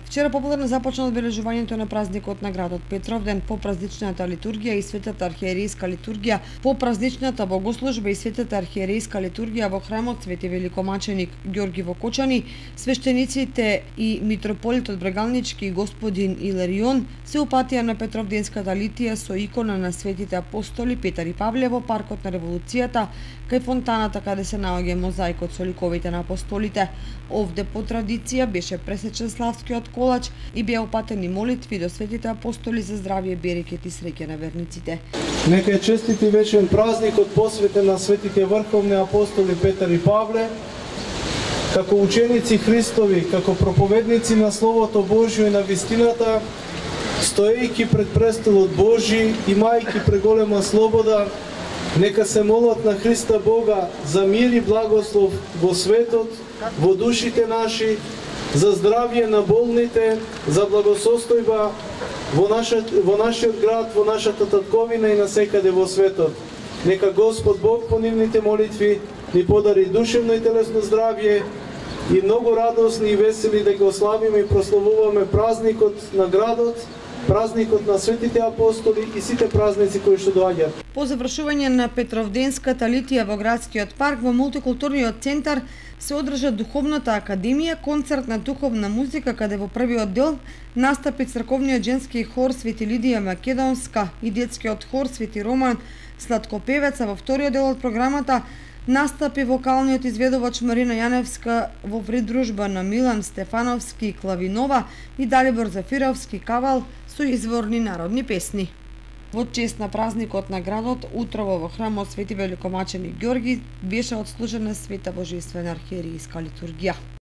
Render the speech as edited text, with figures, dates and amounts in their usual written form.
Вчера попладне започна одбележувањето на празникот на градот Петровден по празничната литургија и светата архиерејска литургија, по празничната богослужба и светата архиерејска литургија во храмот Свети великомаченик Ѓорги во Кочани, свештениците и митрополитот Брегалнички и господин Иларион се упатија на Петровденската литија со икона на светите апостоли Петар и Павле во паркот на Револуцијата, кај фонтаната каде се наоѓа мозаикот со ликовите на апостолите. Овде по традиција беше пресечен славскиот колач и беа упатени молитви до светите апостоли за здравје, берекет и среќа на верниците. Нека е честит и вечен празникот посветен на светите врховни апостоли Петар и Павле, како ученици Христови, како проповедници на Словото Божјо и на вистината, стоејќи пред престолот Божи, имајќи преголема слобода, нека се молат на Христа Бога за мир и благослов во светот, во душите наши, за здравје на болните, за благосостојба во нашиот град, во нашата татковина и насекаде во светот. Нека Господ Бог по нивните молитви ни подари душевно и телесно здравје и многу радосни и весели да го славиме и прославуваме празникот на градот, празникот на светите апостоли и сите празници кои што доаѓаат. По завршување на Петровденската литија во градскиот парк во мултикултурниот центар се одржа Духовната академија, концерт на духовна музика, каде во првиот дел настапи црковниот женски хор Свети Лидија Македонска и детскиот хор Свети Роман Сладкопевец, а во вториот дел од програмата настапи вокалниот изведувач Марина Јаневска во придружба на Милан Стефановски Клавинова и Далибор Зафировски Кавал со изворни народни песни. Во чест на празникот на градот, утрово во храмот Свети великомаченик Ѓорги беше отслужена света божествена архиерејска литургија.